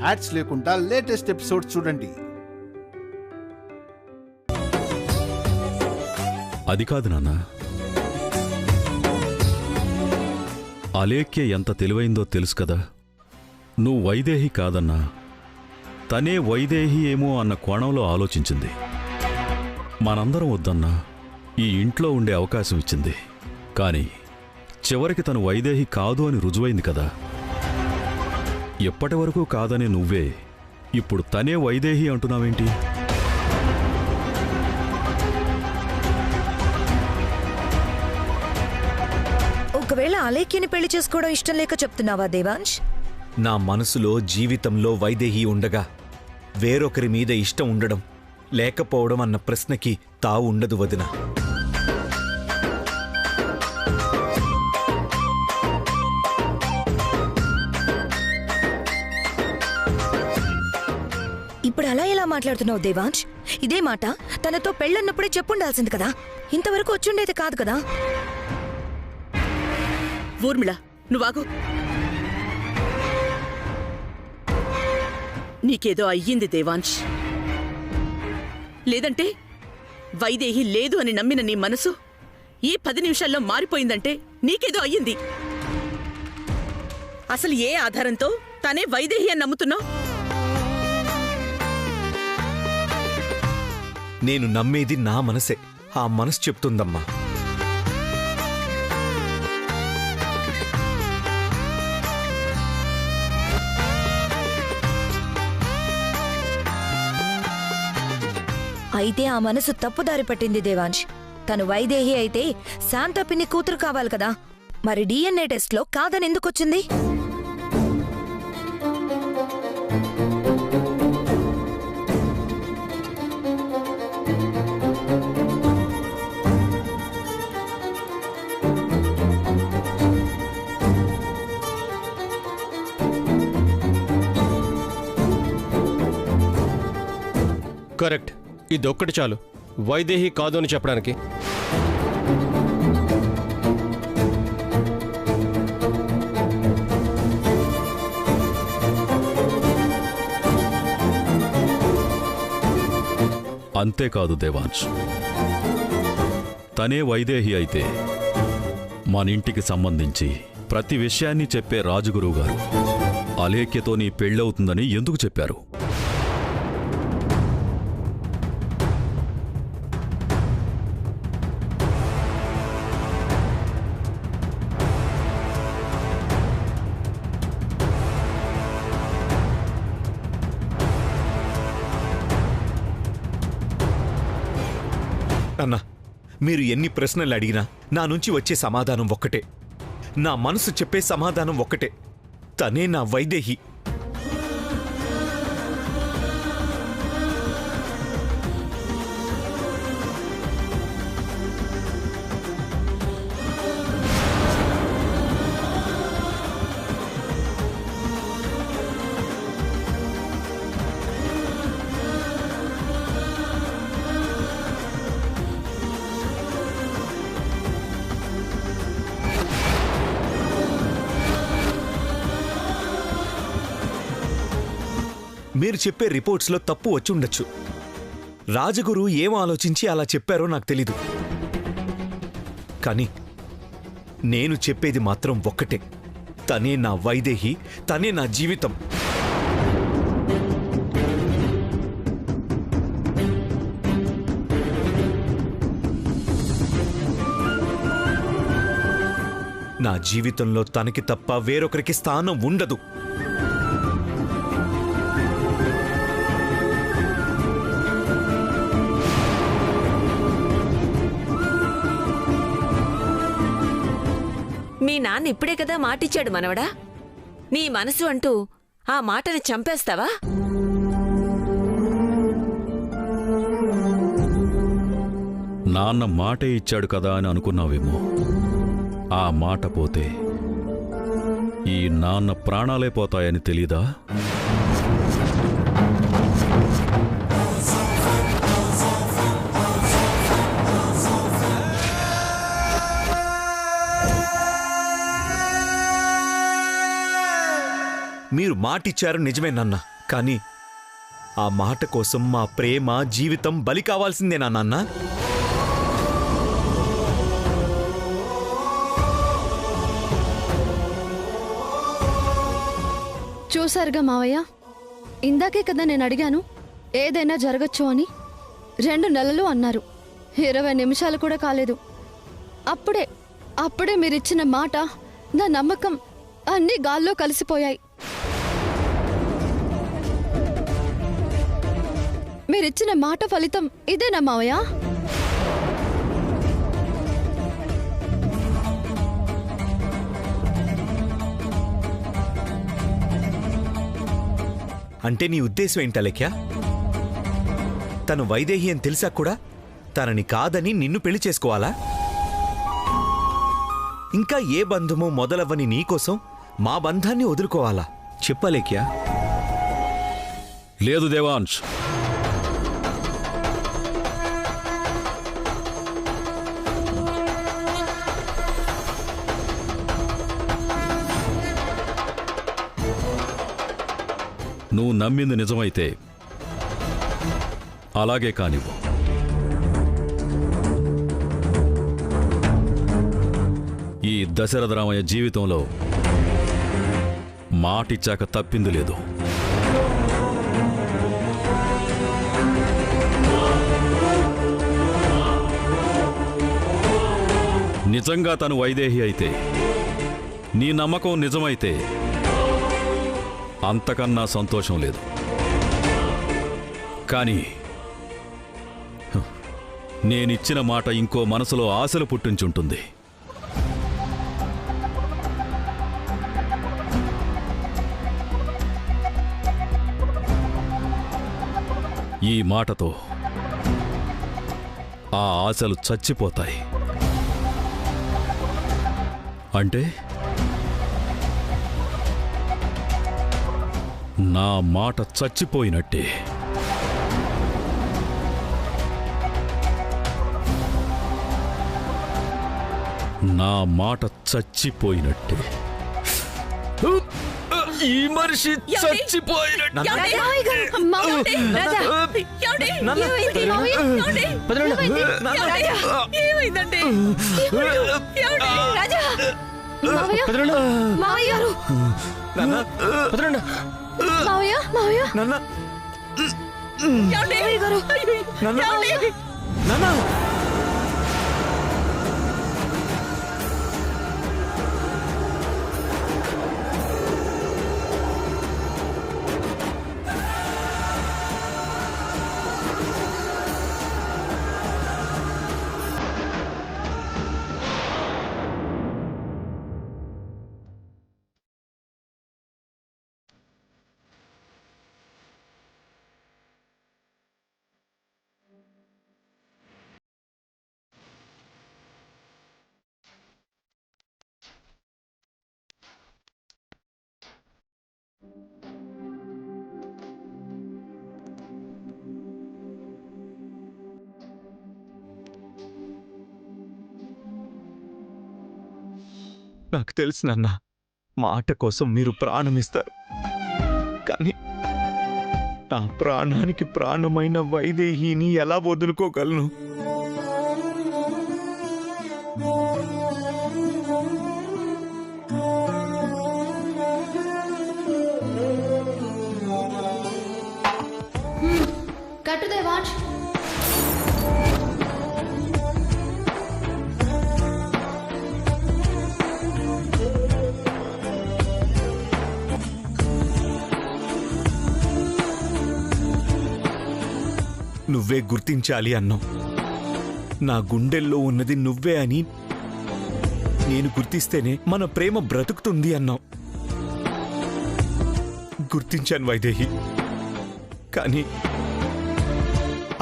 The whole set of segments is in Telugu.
యాడ్స్ లేకుండా లేటెస్ట్ ఎపిసోడ్స్ చూడండి. అది కాదు నాన్న, అలేఖ్య ఎంత తెలివైందో తెలుసు కదా. నువ్వు వైదేహి కాదన్నా, తనే వైదేహి ఏమో అన్న కోణంలో ఆలోచించింది. మనందరం వద్దన్నా ఈ ఇంట్లో ఉండే అవకాశం ఇచ్చింది. కాని చివరికి తను వైదేహి కాదు అని రుజువైంది కదా. ఎప్పటివరకు కాదనే నువ్వే ఇప్పుడు తనే వైదేహి అంటున్నావేంటి? ఒకవేళ అలేఖ్యని పెళ్లి చేసుకోవడం ఇష్టం లేక చెప్తున్నావా దేవాంశ్? నా మనసులో జీవితంలో వైదేహి ఉండగా వేరొకరి మీద ఇష్టం ఉండడం లేకపోవడం అన్న ప్రశ్నకి తావు ఉండదు వదిన. ఇప్పుడు అలా ఎలా మాట్లాడుతున్నావు దేవాంశ్? ఇదే మాట తనతో పెళ్ళన్నప్పుడే చెప్పుండాల్సింది కదా. ఇంతవరకు వచ్చుండేది కాదు కదా. ఊర్మిళ, నువ్వాగు. నీకేదో అయ్యింది దేవాంశ్. లేదంటే వైదేహి లేదు అని నమ్మిన నీ మనసు ఈ 10 నిమిషాల్లో మారిపోయిందంటే నీకేదో అయ్యింది. అసలు ఏ ఆధారంతో తనే వైదేహి అని నమ్ముతున్నావు? నేను నమ్మేది నా మనసే. ఆ మనసు చెప్తుందమ్మా. అయితే ఆ మనసు తప్పుదారి పట్టింది దేవాంశ్. తను వైదేహి అయితే శాంత పిన్ని కూతురు కావాలి కదా. మరి DNA టెస్ట్లో కాదని ఎందుకొచ్చింది? కరెక్ట్. ఇదొక్కటి చాలు వైదేహి కాదు అని చెప్పడానికి. అంతేకాదు దేవాంశ్, తనే వైదేహి అయితే మనింటికి సంబంధించి ప్రతి విషయాన్ని చెప్పే రాజగురువు గారు అలేఖ్యతో నీ పెళ్ళవుతుందని ఎందుకు చెప్పారు? అన్నా, మీరు ఎన్ని ప్రశ్నలు అడిగినా నా నుంచి వచ్చే సమాధానం ఒక్కటే. నా మనసు చెప్పే సమాధానం ఒక్కటే. తనే నా వైదేహి. మీరు చెప్పే రిపోర్ట్స్లో తప్పు వచ్చుండొచ్చు. రాజగురు ఏం ఆలోచించి అలా చెప్పారో నాకు తెలీదు. కానీ నేను చెప్పేది మాత్రం ఒక్కటే. తనే నా వైదేహి, తనే నా జీవితం. నా జీవితంలో తనకి తప్ప వేరొకరికి స్థానం ఉండదు. మీ నాన్న ఇప్పుడే కదా మాటిచ్చాడు మనవడా. నీ మనసు అంటూ ఆ మాటని చంపేస్తావా? నాన్న మాటే ఇచ్చాడు కదా అని అనుకున్నావేమో. ఆ మాట పోతే ఈ నాన్న ప్రాణాలే పోతాయని తెలీదా? మీరు మాటిచ్చారు నిజమే నాన్న, కానీ ఆ మాట కోసం మా ప్రేమ జీవితం బలి కావాల్సిందేనా నాన్న? చూశారుగా మావయ్య, ఇందాకే కదా నేను అడిగాను ఏదైనా జరగచ్చు అని. 2 నెలలు అన్నారు, 20 నిమిషాలు కూడా కాలేదు. అప్పుడే మీరిచ్చిన మాట, నా నమ్మకం అన్నీ గాల్లో కలిసిపోయాయి. మీరిచ్చిన మాట ఫలితం ఇదేనా మావయ్య? అంటే నీ ఉద్దేశం ఏంటి అలేఖ్య? తను వైదేహి అని తెలిసా కూడా తనని కాదని నిన్ను పెళ్లి చేసుకోవాలా? ఇంకా ఏ బంధమో మొదలవ్వని నీకోసం మా బంధాన్ని వదులుకోవాలా? చెప్పలేఖ్యా. లేదు దేవాంశ్, నువ్వు నమ్మింది నిజమైతే అలాగే కానివ్వు. ఈ దశరథ రామయ్య జీవితంలో మాటిచ్చాక తప్పింది లేదు. నిజంగా తను వైదేహి అయితే, నీ నమ్మకం నిజమైతే అంతకన్నా సంతోషం లేదు. కానీ నేనిచ్చిన మాట ఇంకో మనసులో ఆశలు పుట్టించుంటుంది. ఈ మాటతో ఆ ఆశలు చచ్చిపోతాయి. అంటే నా మాట చచ్చిపోయినట్టే. నా మాట చచ్చిపోయినట్టే. ఈ మనిషి చచ్చిపోయినట్టు. నాకు తెలుసు నాన్న, మాట కోసం మీరు ప్రాణమిస్తారు. కానీ నా ప్రాణానికి ప్రాణమైన వైదేహిని ఎలా వదులుకోగలను? కట్టు దేవాంశ్. నువ్వే గుర్తించాలి అన్నావు. నా గుండెల్లో ఉన్నది నువ్వే అని నేను గుర్తిస్తేనే మన ప్రేమ బ్రతుకుతుంది అన్నావు. గుర్తించాను వైదేహి. కానీ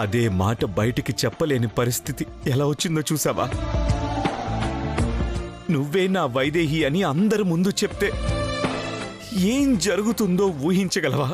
అదే మాట బయటికి చెప్పలేని పరిస్థితి ఎలా వచ్చిందో చూసావా? నువ్వే నా వైదేహి అని అందరి ముందు చెప్తే ఏం జరుగుతుందో ఊహించగలవా?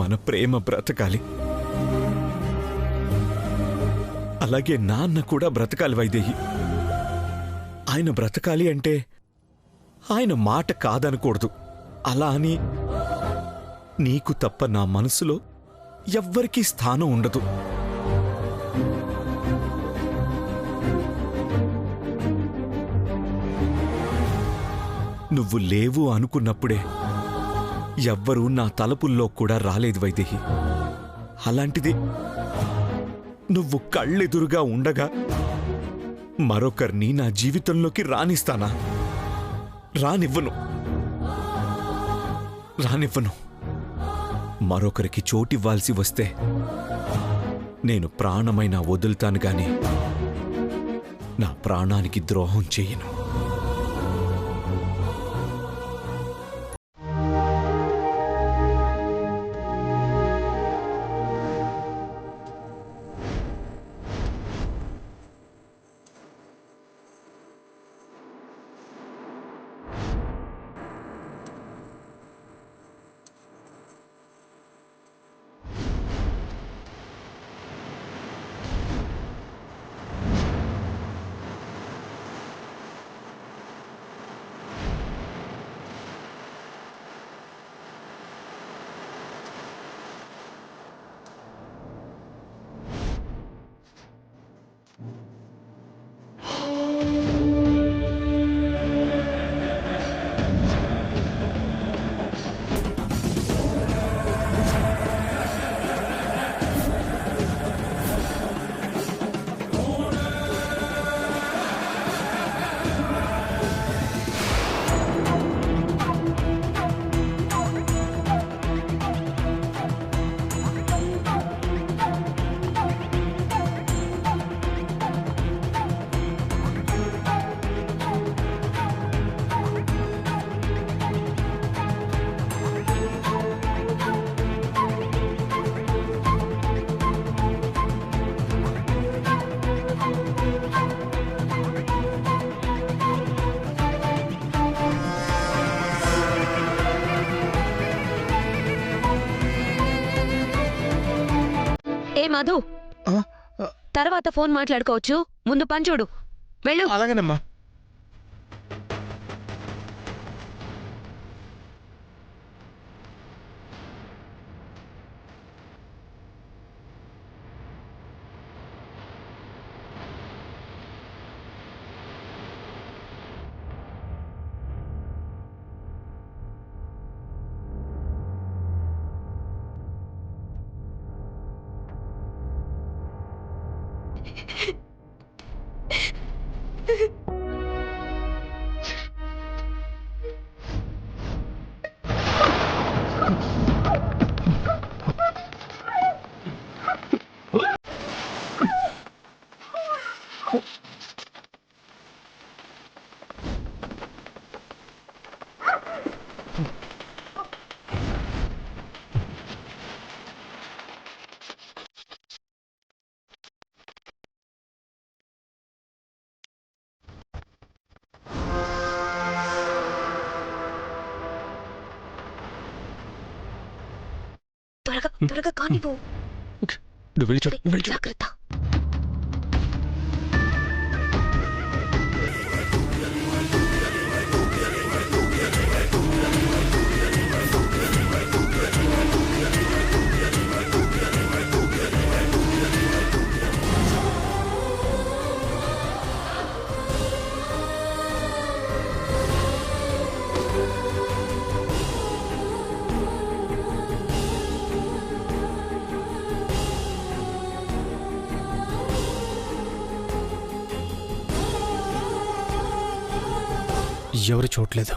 మన ప్రేమ బ్రతకాలి. అలాగే నాన్న కూడా బ్రతకాలి వైదేహి. ఆయన బ్రతకాలి అంటే ఆయన మాట కాదనకూడదు. అలా అని నీకు తప్ప నా మనసులో ఎవ్వరికీ స్థానం ఉండదు. నువ్వు లేవు అనుకున్నప్పుడే ఎవ్వరూ నా తలుపుల్లో కూడా రాలేదు వైదేహి. అలాంటిది నువ్వు కళ్ళెదురుగా ఉండగా మరొకరిని నా జీవితంలోకి రానిస్తానా? రానివ్వను. మరొకరికి చోటివ్వాల్సి వస్తే నేను ప్రాణమైనా వదులుతాను గాని నా ప్రాణానికి ద్రోహం చేయను. మధు, తర్వాత ఫోన్ మాట్లాడుకోవచ్చు. ముందు పని చూడు. వెళ్ళు. అలాగేనమ్మా. త్వరగా కానివ్వు. నువ్వు వెళ్ళి చూడు. జాగ్రత్త. ఎవరు చూడలేదు.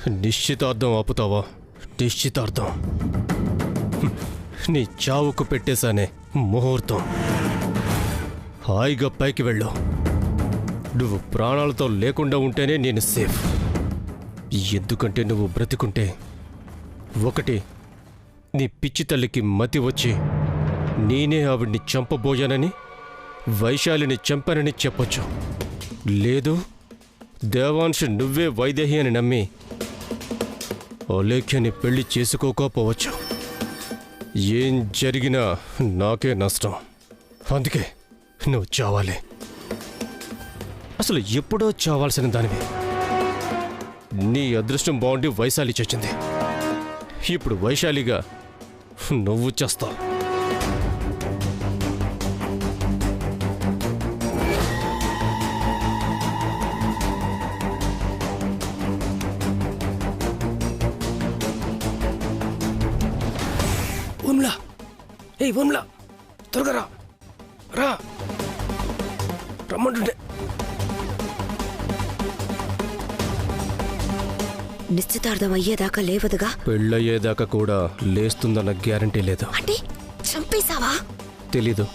నిశ్చితార్థం ఆపుతావా? నిశ్చితార్థం నీ చావుకు పెట్టేశానే ముహూర్తం. హాయిగా పైకి వెళ్ళు. నువ్వు ప్రాణాలతో లేకుండా ఉంటేనే నేను సేఫ్. ఎందుకంటే నువ్వు బ్రతికుంటే ఒకటి నీ పిచ్చి తల్లికి మతి వచ్చి నేనే ఆవిడ్ని చంపబోయానని వైశాలిని చంపానని చెప్పొచ్చు. లేదు దేవాంశ్ నువ్వే వైదేహి అని నమ్మి అలేఖ్యని పెళ్లి చేసుకోకపోవచ్చు. ఏం జరిగినా నాకే నష్టం. అందుకే నువ్వు చావాలి. అసలు ఎప్పుడో చావాల్సిన దానివి. నీ అదృష్టం బాగుండి వైశాలి చచ్చింది. ఇప్పుడు వైశాలిగా నువ్వు చేస్తావు. ఊర్మిళ, ఏయ్ ఊర్మిళ, త్వరగా రా, రా, రమ్మంటుంటే. నిశ్చితార్థం అయ్యేదాకా లేవదుగా? పెళ్ళయ్యేదాకా కూడా లేస్తుందన్న గ్యారంటీ లేదు. అంటే చంపేశావా? తెలీదు.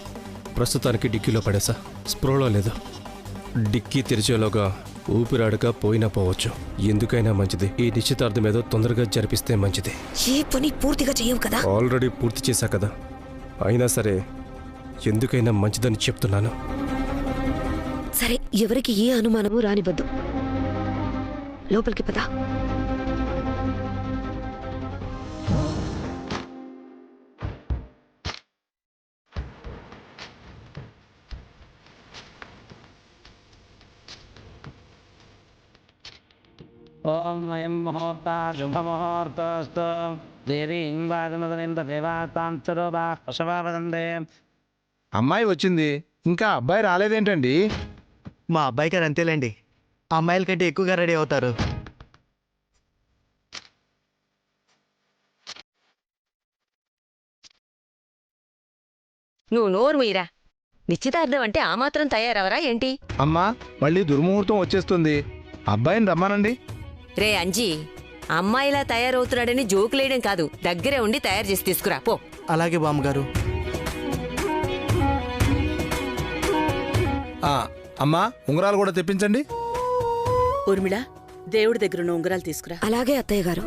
ప్రస్తుతానికి డిక్కీలో పడేసా. స్ప్రోలో లేదు. డిక్కీ తెరిచేలోగా ఊపిరాడక పోయినా పోవచ్చు. ఎందుకైనా మంచిది ఈ నిశ్చితార్థం ఏదో తొందరగా జరిపిస్తే మంచిది. ఏ పని పూర్తిగా చెయ్యవు కదా? ఆల్రెడీ పూర్తి చేశా కదా. అయినా సరే ఎందుకైనా మంచిదని చెప్తున్నాను. సరే, ఎవరికి ఏ అనుమానము రానివద్దు. లోపలికి పద. ఓం అయం ముహూర్త శుభముహూర్తస్తు దేవీం వాదనదనింద దేవాతాంతరోబా పశవావదందే. అమ్మాయి వచ్చింది, ఇంకా అబ్బాయి రాలేదేంటండి? మా అబ్బాయి గారు అంతేలేండి, అమ్మాయిల కంటే ఎక్కువగా రెడీ అవుతారు. నువ్వు నోరు మీరా. నిశ్చితార్థం అంటే ఆ మాత్రం తయారవరా ఏంటి? అమ్మా, మళ్ళీ దుర్ముహూర్తం వచ్చేస్తుంది, అబ్బాయిని రమ్మానండి. రే అంజీ, అమ్మాయిలా తయారవుతున్నాడని జోకులేయడం కాదు, దగ్గరే ఉండి తయారు చేసి తీసుకురా పో. అలాగే బామ్మగారు. అమ్మా, ఉంగరాలు కూడా తెప్పించండి. ఊర్మిళ, దేవుడి దగ్గరున్న ఉంగరాలు తీసుకురా. అలాగే అత్తయ్య గారు.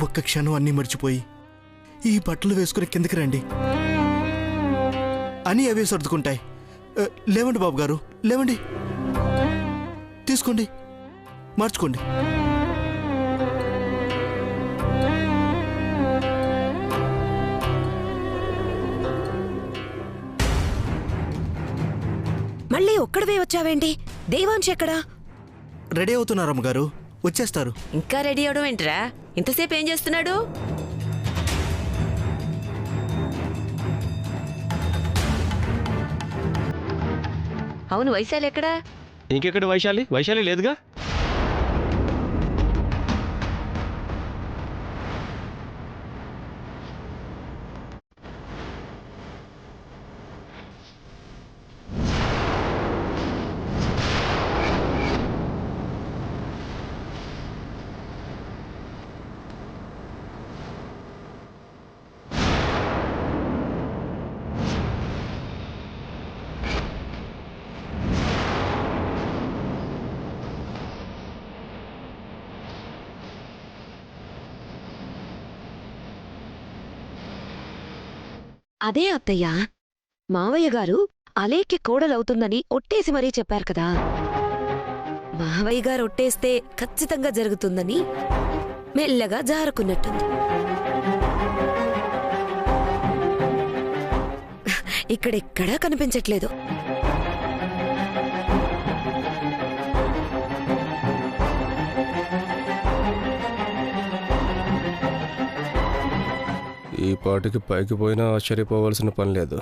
ఒక్క క్షణం అన్నీ మర్చిపోయి ఈ బట్టలు వేసుకుని కిందకి రండి, అని అవే సర్దుకుంటాయి. లేవండి బాబు గారు, లేవండి, తీసుకోండి, మార్చుకోండి. మళ్ళీ ఒక్కడవే వచ్చావేంటి? దేవాంశ్ ఎక్కడా? రెడీ అవుతున్నారు అమ్మగారు, వచ్చేస్తారు. ఇంకా రెడీ అవడం ఏంట్రా? ఇంతసేపు ఏం చేస్తున్నాడు? అవును వైశాలి ఎక్కడా? ఇంకెక్కడ వైశాలి? వైశాలి లేదుగా. అదే అత్తయ్య, మావయ్య గారు అలేఖ్య కోడలవుతుందని ఒట్టేసి మరీ చెప్పారు కదా. మావయ్య గారు ఒట్టేస్తే ఖచ్చితంగా జరుగుతుందని మెల్లగా జారుకున్నట్టుంది. ఇక్కడెక్కడా కనిపించట్లేదు. ఈ పాటికి పైకి పోయినా ఆశ్చర్యపోవాల్సిన పని లేదు.